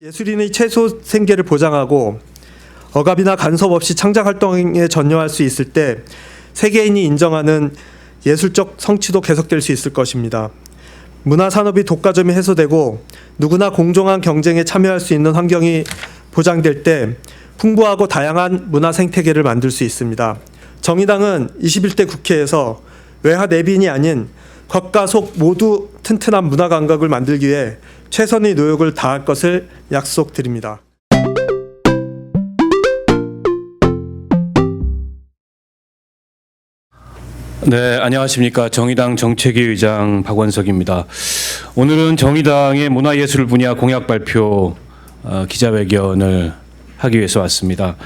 예술인의 최소 생계를 보장하고 억압이나 간섭 없이 창작 활동에 전념할 수 있을 때 세계인이 인정하는 예술적 성취도 계속될 수 있을 것입니다. 문화산업이 독과점이 해소되고 누구나 공정한 경쟁에 참여할 수 있는 환경이 보장될 때 풍부하고 다양한 문화 생태계를 만들 수 있습니다. 정의당은 21대 국회에서 외화 내빈이 아닌 겉과 속 모두 튼튼한 문화 감각을 만들기 위해 최선의 노력을 다할 것을 약속드립니다. 네, 안녕하십니까. 정의당 정책위 의장 박원석입니다. 오늘은 정의당의 문화예술 분야 공약 발표 기자회견을 하기 위해서 왔습니다.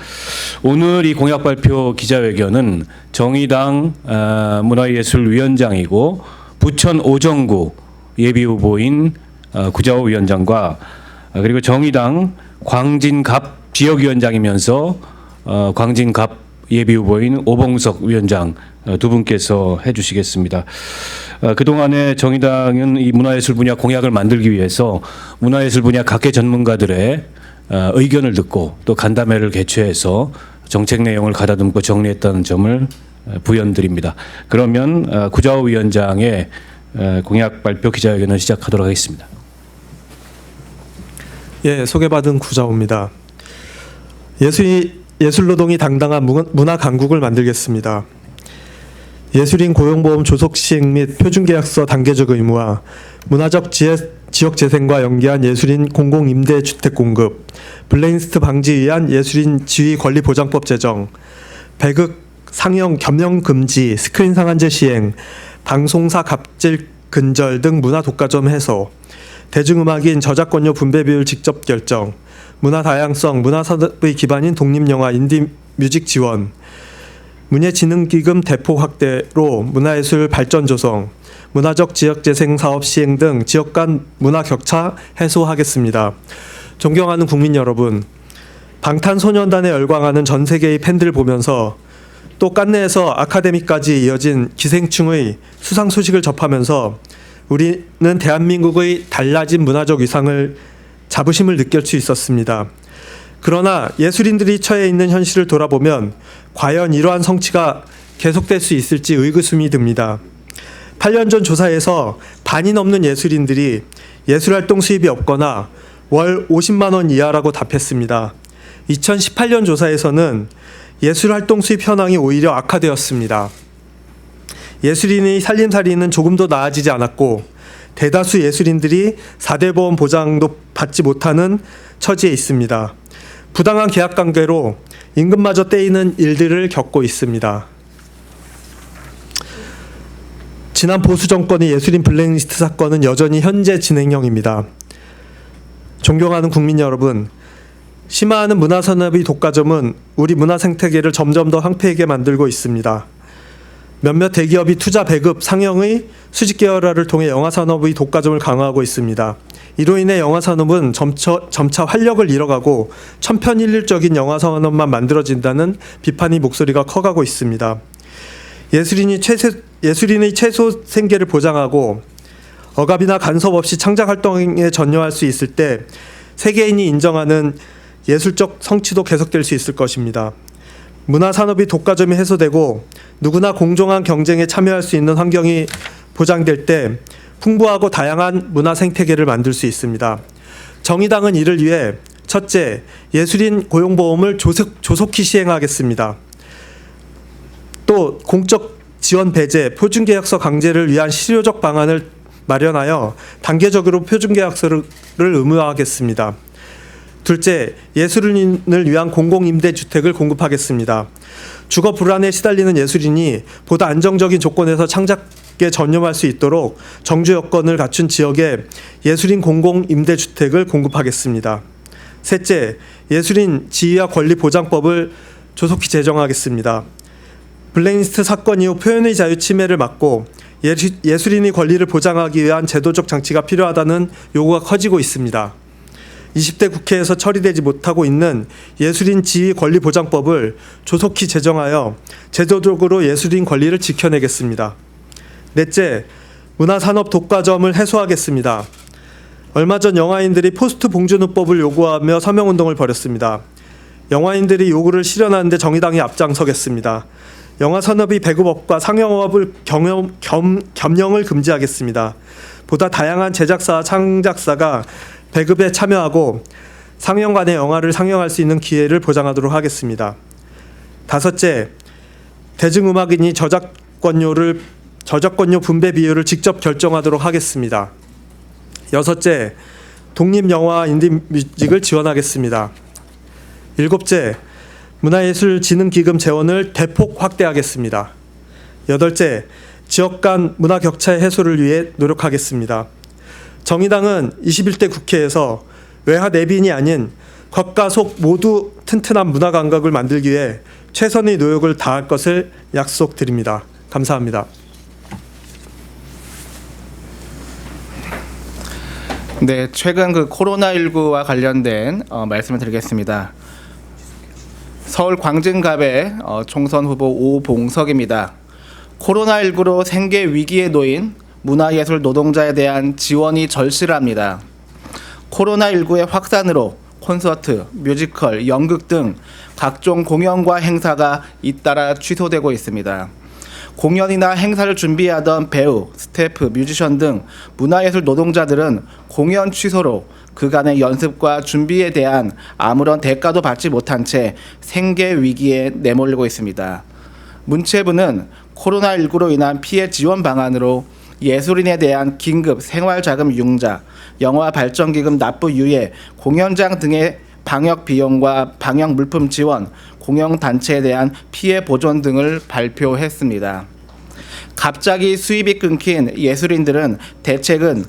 오늘 이 공약 발표 기자회견은 정의당 문화예술위원장이고 부천 오정구 예비후보인 구자호 위원장과 그리고 정의당 광진갑 지역위원장이면서 광진갑 예비후보인 오봉석 위원장 두 분께서 해주시겠습니다. 그동안에 정의당은 이 문화예술 분야 공약을 만들기 위해서 문화예술 분야 각계 전문가들의 의견을 듣고 또 간담회를 개최해서 정책 내용을 가다듬고 정리했다는 점을 부연드립니다. 그러면 구자호 위원장의 공약 발표 기자회견을 시작하도록 하겠습니다. 예, 소개받은 구자호입니다. 예술노동이 당당한 문화 강국을 만들겠습니다. 예술인 고용보험 조속 시행 및 표준계약서 단계적 의무화, 문화적 지역재생과 연계한 예술인 공공임대주택 공급, 블랙리스트 방지 위한 예술인 지위 권리 보장법 제정, 배극 상영 겸용 금지, 스크린 상한제 시행, 방송사 갑질 근절 등 문화 독과점 해소, 대중음악인 저작권료 분배 비율 직접 결정, 문화 다양성, 문화산업의 기반인 독립영화, 인디뮤직 지원, 문예진흥기금 대폭 확대로 문화예술 발전 조성, 문화적 지역재생 사업 시행 등 지역 간 문화 격차 해소하겠습니다. 존경하는 국민 여러분, 방탄소년단에 열광하는 전 세계의 팬들 보면서 또 깐네에서 아카데미까지 이어진 기생충의 수상 소식을 접하면서 우리는 대한민국의 달라진 문화적 위상을 자부심을 느낄 수 있었습니다. 그러나 예술인들이 처해 있는 현실을 돌아보면 과연 이러한 성취가 계속될 수 있을지 의구심이 듭니다. 8년 전 조사에서 반이 넘는 예술인들이 예술활동 수입이 없거나 월 50만 원 이하라고 답했습니다. 2018년 조사에서는 예술활동 수입 현황이 오히려 악화되었습니다. 예술인의 살림살이는 조금도 나아지지 않았고 대다수 예술인들이 4대 보험 보장도 받지 못하는 처지에 있습니다. 부당한 계약관계로 임금마저 떼이는 일들을 겪고 있습니다. 지난 보수 정권의 예술인 블랙리스트 사건은 여전히 현재 진행형입니다. 존경하는 국민 여러분, 심화하는 문화산업의 독과점은 우리 문화 생태계를 점점 더 황폐하게 만들고 있습니다. 몇몇 대기업이 투자 배급, 상영의 수직 계열화를 통해 영화산업의 독과점을 강화하고 있습니다. 이로 인해 영화산업은 점차 활력을 잃어가고 천편일률적인 영화산업만 만들어진다는 비판의 목소리가 커가고 있습니다. 예술인의 최소 생계를 보장하고 억압이나 간섭 없이 창작 활동에 전념할 수 있을 때 세계인이 인정하는 예술적 성취도 계속될 수 있을 것입니다. 문화산업이 독과점이 해소되고 누구나 공정한 경쟁에 참여할 수 있는 환경이 보장될 때 풍부하고 다양한 문화 생태계를 만들 수 있습니다. 정의당은 이를 위해 첫째, 예술인 고용보험을 조속히 시행하겠습니다. 또 공적 지원 배제, 표준계약서 강제를 위한 실효적 방안을 마련하여 단계적으로 표준계약서를 의무화하겠습니다. 둘째, 예술인을 위한 공공임대주택을 공급하겠습니다. 주거 불안에 시달리는 예술인이 보다 안정적인 조건에서 창작에 전념할 수 있도록 정주 여건을 갖춘 지역에 예술인 공공임대주택을 공급하겠습니다. 셋째, 예술인 지위와 권리 보장법을 조속히 제정하겠습니다. 블랙리스트 사건 이후 표현의 자유 침해를 막고 예술인의 권리를 보장하기 위한 제도적 장치가 필요하다는 요구가 커지고 있습니다. 20대 국회에서 처리되지 못하고 있는 예술인 지위 권리 보장법을 조속히 제정하여 제도적으로 예술인 권리를 지켜내겠습니다. 넷째, 문화산업 독과점을 해소하겠습니다. 얼마 전 영화인들이 포스트 봉준호법을 요구하며 서명운동을 벌였습니다. 영화인들이 요구를 실현하는데 정의당이 앞장서겠습니다. 영화 산업이 배급업과 상영업을 겸용을 금지하겠습니다. 보다 다양한 제작사와 창작사가 배급에 참여하고 상영관의 영화를 상영할 수 있는 기회를 보장하도록 하겠습니다. 다섯째, 대중음악인이 저작권료 분배 비율을 직접 결정하도록 하겠습니다. 여섯째, 독립영화 인디뮤직을 지원하겠습니다. 일곱째, 문화예술진흥기금 재원을 대폭 확대하겠습니다. 여덟째, 지역 간 문화 격차 해소를 위해 노력하겠습니다. 정의당은 21대 국회에서 외화 내빈이 아닌 겉과 속 모두 튼튼한 문화 감각을 만들기 위해 최선의 노력을 다할 것을 약속드립니다. 감사합니다. 네, 최근 코로나19와 관련된 말씀을 드리겠습니다. 서울 광진갑의 총선 후보 오봉석입니다. 코로나19로 생계 위기에 놓인 문화예술 노동자에 대한 지원이 절실합니다. 코로나19의 확산으로 콘서트, 뮤지컬, 연극 등 각종 공연과 행사가 잇따라 취소되고 있습니다. 공연이나 행사를 준비하던 배우, 스태프, 뮤지션 등 문화예술 노동자들은 공연 취소로 그간의 연습과 준비에 대한 아무런 대가도 받지 못한 채 생계 위기에 내몰리고 있습니다. 문체부는 코로나19로 인한 피해 지원 방안으로 예술인에 대한 긴급 생활자금 융자, 영화 발전기금 납부 유예, 공연장 등의 방역 비용과 방역 물품 지원, 공연단체에 대한 피해 보전 등을 발표했습니다. 갑자기 수입이 끊긴 예술인들은 대책은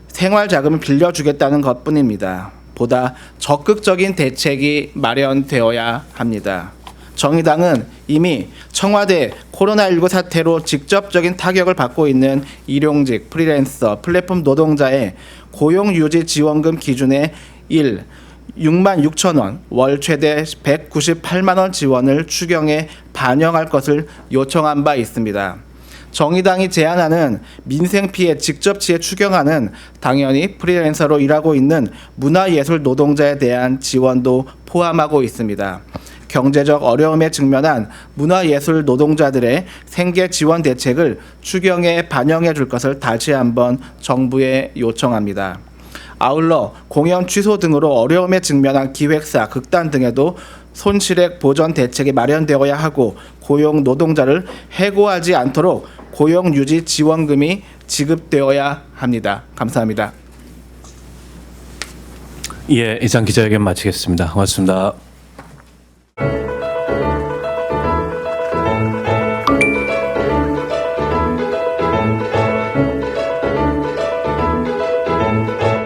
생활자금을 빌려주겠다는 것뿐입니다. 보다 적극적인 대책이 마련되어야 합니다. 정의당은 이미 청와대 코로나19 사태로 직접적인 타격을 받고 있는 일용직, 프리랜서, 플랫폼 노동자의 고용유지 지원금 기준의 6만 6천 원, 월 최대 198만 원 지원을 추경에 반영할 것을 요청한 바 있습니다. 정의당이 제안하는 민생피해 직접치에 추경안은 당연히 프리랜서로 일하고 있는 문화예술 노동자에 대한 지원도 포함하고 있습니다. 경제적 어려움에 직면한 문화예술 노동자들의 생계 지원 대책을 추경에 반영해 줄 것을 다시 한번 정부에 요청합니다. 아울러 공연 취소 등으로 어려움에 직면한 기획사, 극단 등에도 손실액 보전 대책이 마련되어야 하고 고용 노동자를 해고하지 않도록 고용 유지 지원금이 지급되어야 합니다. 감사합니다. 예, 이상 기자회견 마치겠습니다. 고맙습니다.